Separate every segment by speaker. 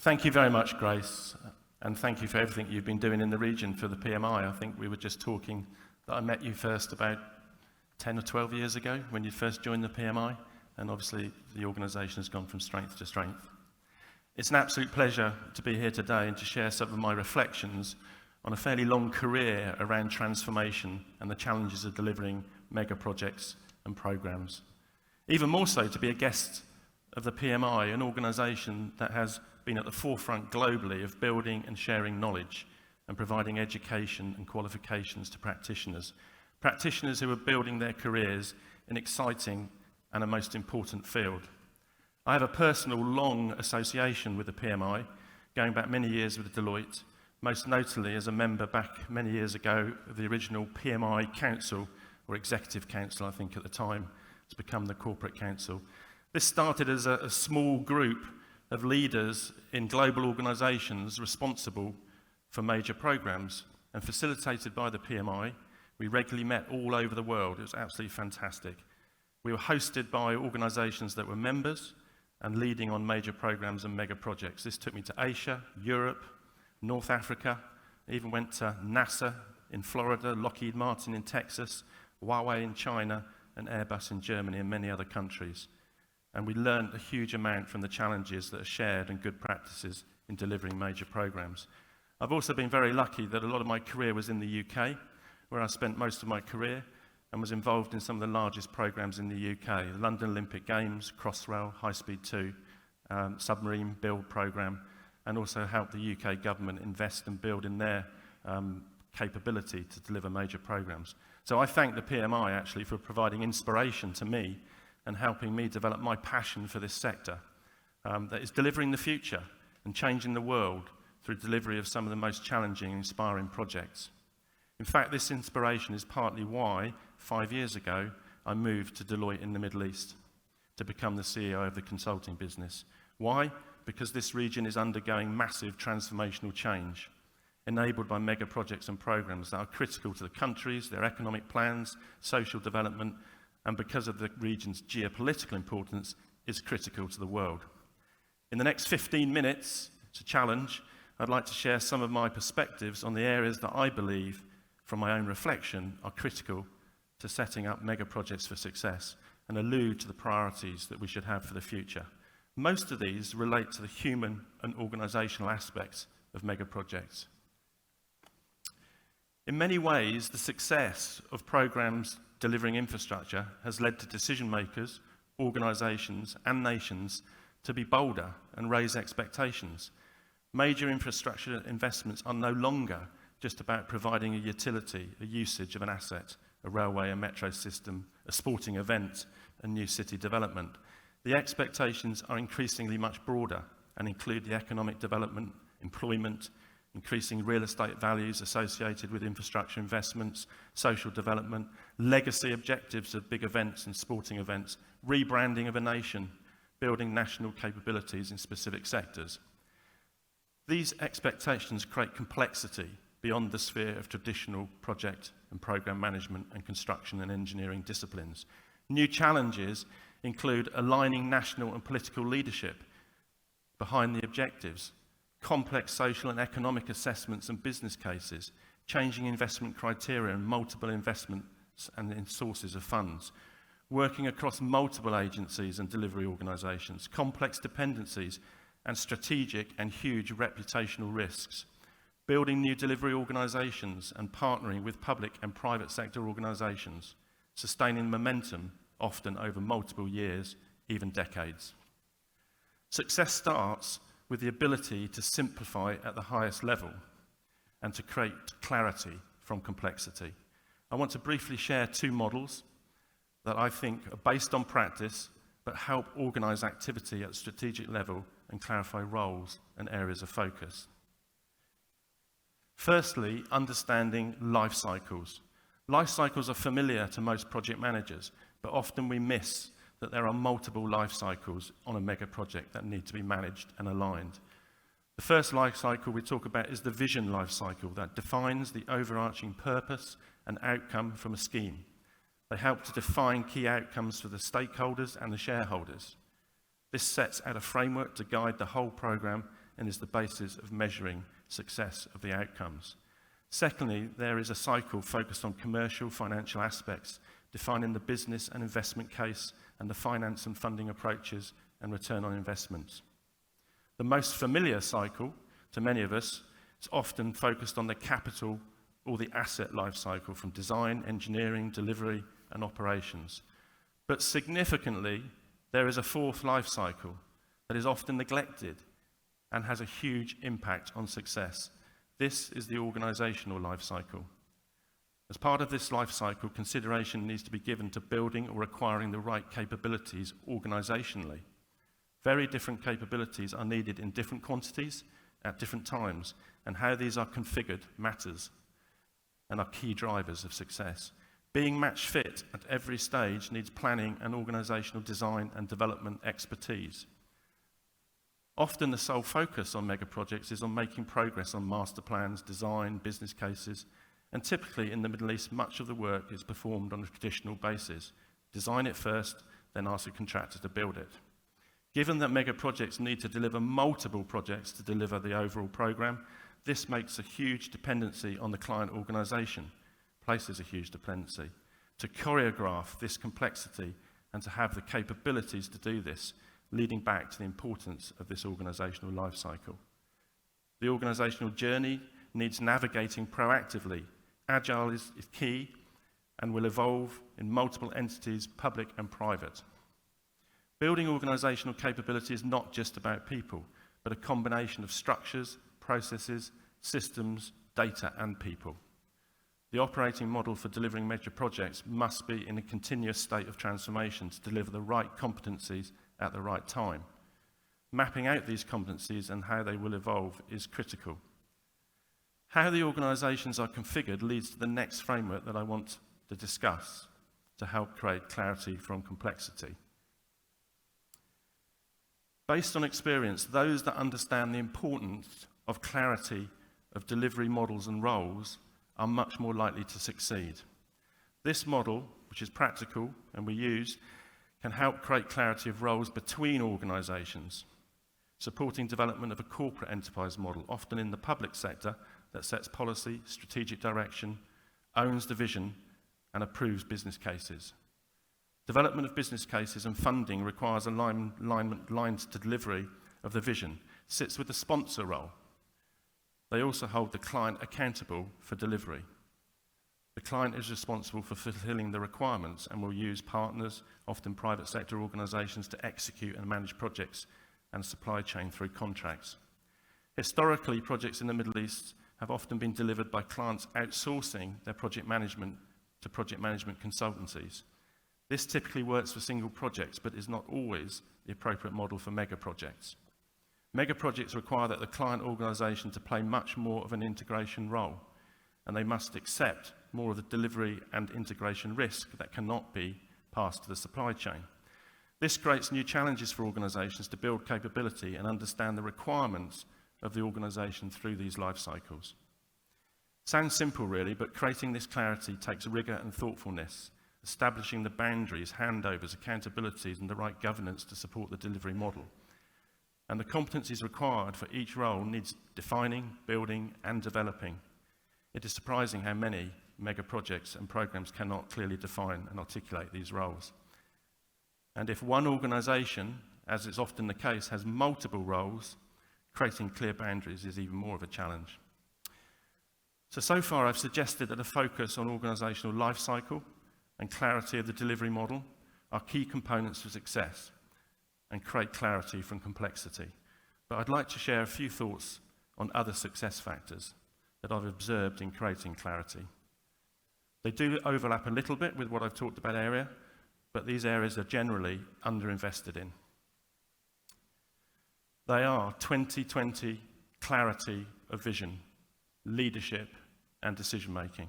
Speaker 1: Thank you very much, Grace, and thank you for everything you've been doing in the region for the PMI. I think we were just talking that I met you first about 10 or 12 years ago when you first joined the PMI, and obviously the organisation has gone from strength to strength. It's an absolute pleasure to be here today and to share some of my reflections on a fairly long career around transformation and the challenges of delivering mega projects and programmes. Even more so to be a guest of the PMI, an organisation that has been at the forefront globally of building and sharing knowledge and providing education and qualifications to practitioners who are building their careers in exciting and a most important field. I have a personal long association with the PMI, going back many years with Deloitte, most notably as a member back many years ago of the original PMI Council, or Executive Council, I think at the time. It's become the Corporate Council. This started as a small group of leaders in global organisations responsible for major programmes, and facilitated by the PMI. We regularly met all over the world. It was absolutely fantastic. We were hosted by organisations that were members and leading on major programmes and mega projects. This took me to Asia, Europe, North Africa. I even went to NASA in Florida, Lockheed Martin in Texas, Huawei in China, and Airbus in Germany and many other countries. And we learned a huge amount from the challenges that are shared and good practices in delivering major programmes. I've also been very lucky that a lot of my career was in the UK, where I spent most of my career and was involved in some of the largest programmes in the UK, the London Olympic Games, Crossrail, High Speed 2, submarine build programme, and also helped the UK government invest and build in their capability to deliver major programmes. So I thank the PMI actually for providing inspiration to me and helping me develop my passion for this sector that is delivering the future and changing the world through delivery of some of the most challenging and inspiring projects. In fact, this inspiration is partly why, 5 years ago, I moved to Deloitte in the Middle East to become the CEO of the consulting business. Why? Because this region is undergoing massive transformational change, enabled by mega projects and programs that are critical to the countries, their economic plans, social development, and because of the region's geopolitical importance, is critical to the world. In the next 15 minutes, it's a challenge, I'd like to share some of my perspectives on the areas that I believe, from my own reflection, are critical to setting up mega projects for success and allude to the priorities that we should have for the future. Most of these relate to the human and organisational aspects of mega projects. In many ways, the success of programmes delivering infrastructure has led to decision makers, organisations and nations to be bolder and raise expectations. Major infrastructure investments are no longer just about providing a utility, a usage of an asset, a railway, a metro system, a sporting event, a new city development. The expectations are increasingly much broader and include the economic development, employment, increasing real estate values associated with infrastructure investments, social development, legacy objectives of big events and sporting events, rebranding of a nation, building national capabilities in specific sectors. These expectations create complexity beyond the sphere of traditional project and programme management and construction and engineering disciplines. New challenges include aligning national and political leadership behind the objectives, complex social and economic assessments and business cases, changing investment criteria and multiple investments and in sources of funds, working across multiple agencies and delivery organisations, complex dependencies and strategic and huge reputational risks, building new delivery organisations and partnering with public and private sector organisations, sustaining momentum often over multiple years, even decades. Success starts with the ability to simplify at the highest level and to create clarity from complexity. I want to briefly share two models that I think are based on practice but help organise activity at strategic level and clarify roles and areas of focus. Firstly, understanding life cycles. Life cycles are familiar to most project managers, but often we miss that there are multiple life cycles on a mega project that need to be managed and aligned. The first life cycle we talk about is the vision life cycle that defines the overarching purpose and outcome from a scheme. They help to define key outcomes for the stakeholders and the shareholders. This sets out a framework to guide the whole programme and is the basis of measuring success of the outcomes. Secondly, there is a cycle focused on commercial financial aspects, defining the business and investment case and the finance and funding approaches and return on investments. The most familiar cycle to many of us is often focused on the capital or the asset life cycle from design, engineering, delivery and operations. But significantly, there is a fourth life cycle that is often neglected and has a huge impact on success. This is the organisational life cycle. As part of this life cycle, consideration needs to be given to building or acquiring the right capabilities organisationally. Very different capabilities are needed in different quantities at different times, and how these are configured matters and are key drivers of success. Being match fit at every stage needs planning and organisational design and development expertise. Often the sole focus on mega projects is on making progress on master plans, design, business cases, and typically in the Middle East much of the work is performed on a traditional basis. Design it first, then ask a contractor to build it. Given that mega projects need to deliver multiple projects to deliver the overall programme, this makes a huge dependency on the client organisation, places a huge dependency, to choreograph this complexity and to have the capabilities to do this, leading back to the importance of this organisational life cycle. The organisational journey needs navigating proactively. Agile is key and will evolve in multiple entities, public and private. Building organisational capability is not just about people, but a combination of structures, processes, systems, data and people. The operating model for delivering major projects must be in a continuous state of transformation to deliver the right competencies at the right time. Mapping out these competencies and how they will evolve is critical. How the organisations are configured leads to the next framework that I want to discuss to help create clarity from complexity. Based on experience, those that understand the importance of clarity of delivery models and roles are much more likely to succeed. This model, which is practical and we use, can help create clarity of roles between organisations, supporting development of a corporate enterprise model, often in the public sector, that sets policy, strategic direction, owns the vision, and approves business cases. Development of business cases and funding requires alignment to delivery of the vision, sits with the sponsor role. They also hold the client accountable for delivery. The client is responsible for fulfilling the requirements and will use partners, often private sector organisations, to execute and manage projects and supply chain through contracts. Historically, projects in the Middle East have often been delivered by clients outsourcing their project management to project management consultancies. This typically works for single projects, but is not always the appropriate model for mega projects. Mega projects require that the client organisation to play much more of an integration role, and they must accept more of the delivery and integration risk that cannot be passed to the supply chain. This creates new challenges for organisations to build capability and understand the requirements of the organisation through these life cycles. Sounds simple really, but creating this clarity takes rigour and thoughtfulness, establishing the boundaries, handovers, accountabilities and the right governance to support the delivery model. And the competencies required for each role needs defining, building and developing. It is surprising how many mega projects and programs cannot clearly define and articulate these roles. And if one organisation, as is often the case, has multiple roles, creating clear boundaries is even more of a challenge. So far I've suggested that a focus on organisational life cycle and clarity of the delivery model are key components for success and create clarity from complexity. But I'd like to share a few thoughts on other success factors that I've observed in creating clarity. They do overlap a little bit with what I've talked about earlier, but these areas are generally underinvested in. They are 2020 clarity of vision, leadership and decision making.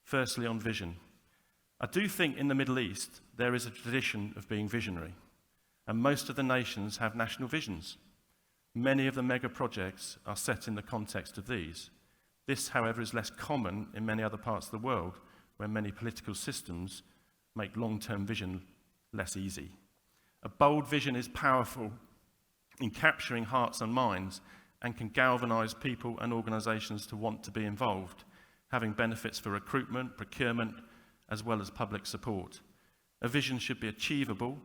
Speaker 1: Firstly, on vision. I do think in the Middle East there is a tradition of being visionary, and most of the nations have national visions. Many of the mega projects are set in the context of these. This, however, is less common in many other parts of the world, where many political systems make long-term vision less easy. A bold vision is powerful, in capturing hearts and minds and can galvanise people and organisations to want to be involved, having benefits for recruitment, procurement, as well as public support. A vision should be achievable.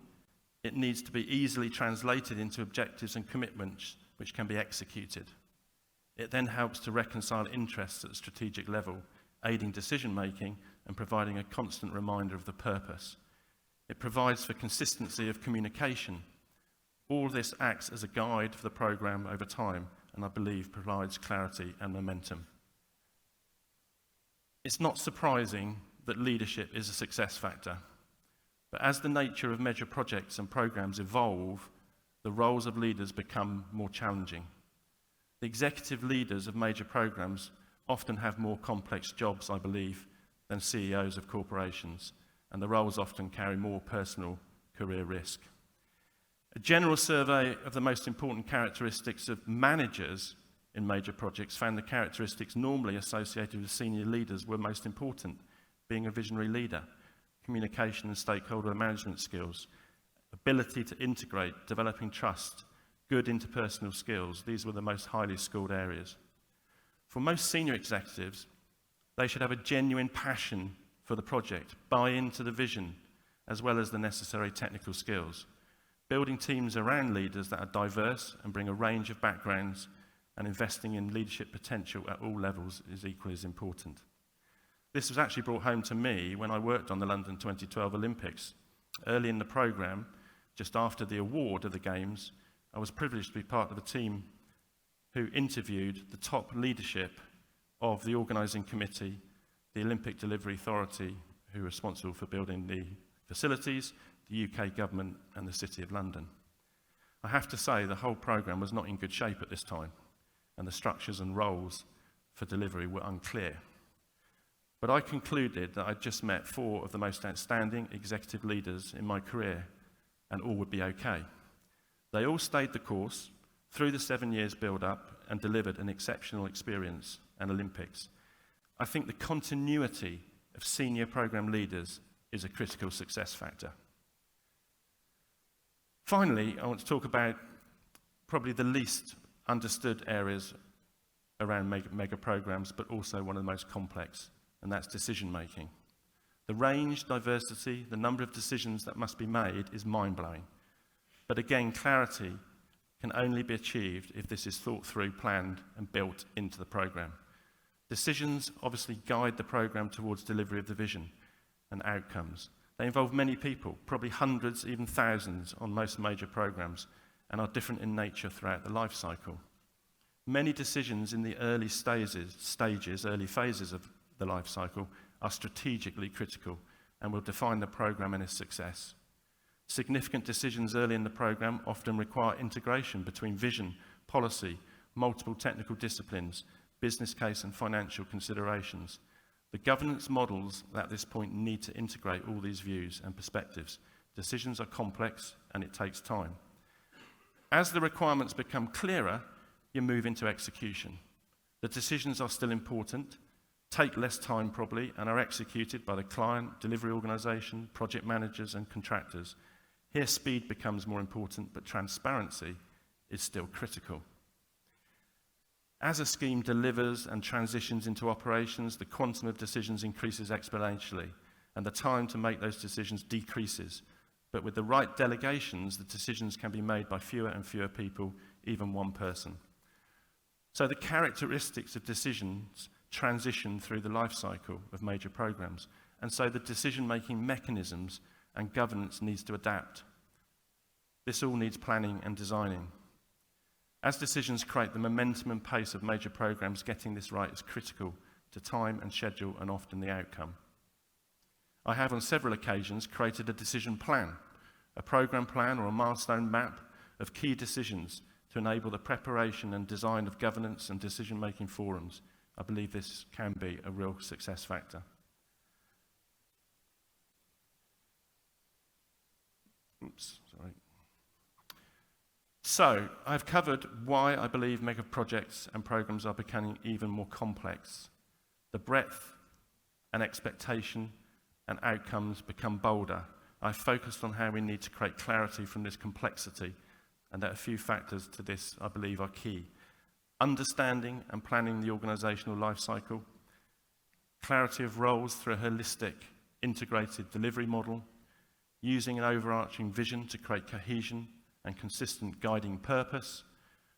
Speaker 1: It needs to be easily translated into objectives and commitments which can be executed. It then helps to reconcile interests at a strategic level, aiding decision-making and providing a constant reminder of the purpose. It provides for consistency of communication. All this acts as a guide for the programme over time, and I believe provides clarity and momentum. It's not surprising that leadership is a success factor, but as the nature of major projects and programmes evolve, the roles of leaders become more challenging. The executive leaders of major programmes often have more complex jobs, I believe, than CEOs of corporations, and the roles often carry more personal career risk. A general survey of the most important characteristics of managers in major projects found the characteristics normally associated with senior leaders were most important, being a visionary leader, communication and stakeholder management skills, ability to integrate, developing trust, good interpersonal skills. These were the most highly skilled areas. For most senior executives, they should have a genuine passion for the project, buy into the vision, as well as the necessary technical skills. Building teams around leaders that are diverse and bring a range of backgrounds and investing in leadership potential at all levels is equally as important. This was actually brought home to me when I worked on the London 2012 Olympics. Early in the programme, just after the award of the Games, I was privileged to be part of a team who interviewed the top leadership of the organising committee, the Olympic Delivery Authority, who are responsible for building the facilities, the UK government and the City of London. I have to say the whole programme was not in good shape at this time, and the structures and roles for delivery were unclear. But I concluded that I'd just met 4 of the most outstanding executive leaders in my career, and all would be okay. They all stayed the course through the 7 years build-up and delivered an exceptional experience and Olympics. I think the continuity of senior programme leaders is a critical success factor. Finally, I want to talk about probably the least understood areas around mega programmes, but also one of the most complex, and that's decision-making. The range, diversity, the number of decisions that must be made is mind-blowing. But again, clarity can only be achieved if this is thought through, planned, and built into the programme. Decisions obviously guide the programme towards delivery of the vision and outcomes. They involve many people, probably hundreds, even thousands on most major programmes, and are different in nature throughout the life cycle. Many decisions in the early early phases of the life cycle are strategically critical and will define the programme and its success. Significant decisions early in the programme often require integration between vision, policy, multiple technical disciplines, business case and financial considerations. The governance models at this point need to integrate all these views and perspectives. Decisions are complex and it takes time. As the requirements become clearer, you move into execution. The decisions are still important, take less time probably, and are executed by the client, delivery organisation, project managers and contractors. Here speed becomes more important, but transparency is still critical. As a scheme delivers and transitions into operations, the quantum of decisions increases exponentially, and the time to make those decisions decreases. But with the right delegations, the decisions can be made by fewer and fewer people, even one person. So the characteristics of decisions transition through the life cycle of major programs, and so the decision-making mechanisms and governance needs to adapt. This all needs planning and designing. As decisions create the momentum and pace of major programs, getting this right is critical to time and schedule and often the outcome. I have on several occasions created a decision plan, a program plan or a milestone map of key decisions to enable the preparation and design of governance and decision-making forums. I believe this can be a real success factor. So, I've covered why I believe mega projects and programs are becoming even more complex. The breadth and expectation and outcomes become bolder. I've focused on how we need to create clarity from this complexity And there are a few factors to this I believe are key. Understanding and planning the organisational life cycle, clarity of roles through a holistic, integrated delivery model, using an overarching vision to create cohesion and consistent guiding purpose,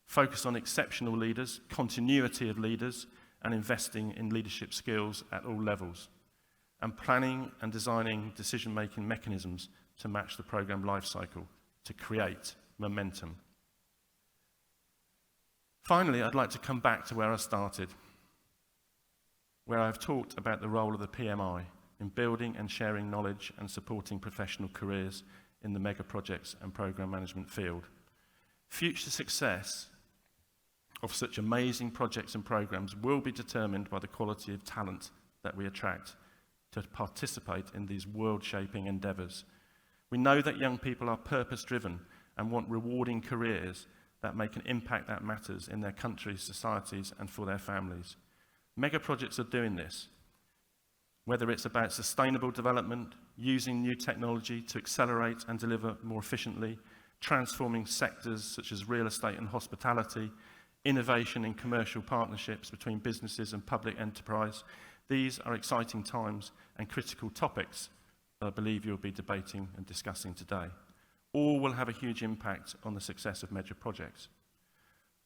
Speaker 1: focus on exceptional leaders, continuity of leaders, and investing in leadership skills at all levels, and planning and designing decision-making mechanisms to match the programme life cycle to create momentum. Finally, I'd like to come back to where I started, where I've talked about the role of the PMI in building and sharing knowledge and supporting professional careers in the mega projects and programme management field. Future success of such amazing projects and programmes will be determined by the quality of talent that we attract to participate in these world-shaping endeavours. We know that young people are purpose-driven and want rewarding careers that make an impact that matters in their countries, societies, and for their families. Mega projects are doing this, whether it's about sustainable development, using new technology to accelerate and deliver more efficiently, transforming sectors such as real estate and hospitality, innovation in commercial partnerships between businesses and public enterprise. These are exciting times and critical topics that I believe you'll be debating and discussing today. All will have a huge impact on the success of major projects.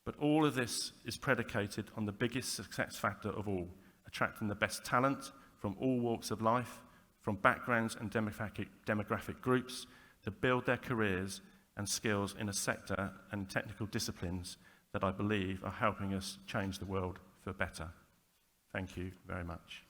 Speaker 1: But all of this is predicated on the biggest success factor of all, attracting the best talent from all walks of life, from backgrounds and demographic groups, to build their careers and skills in a sector and technical disciplines that I believe are helping us change the world for better. Thank you very much.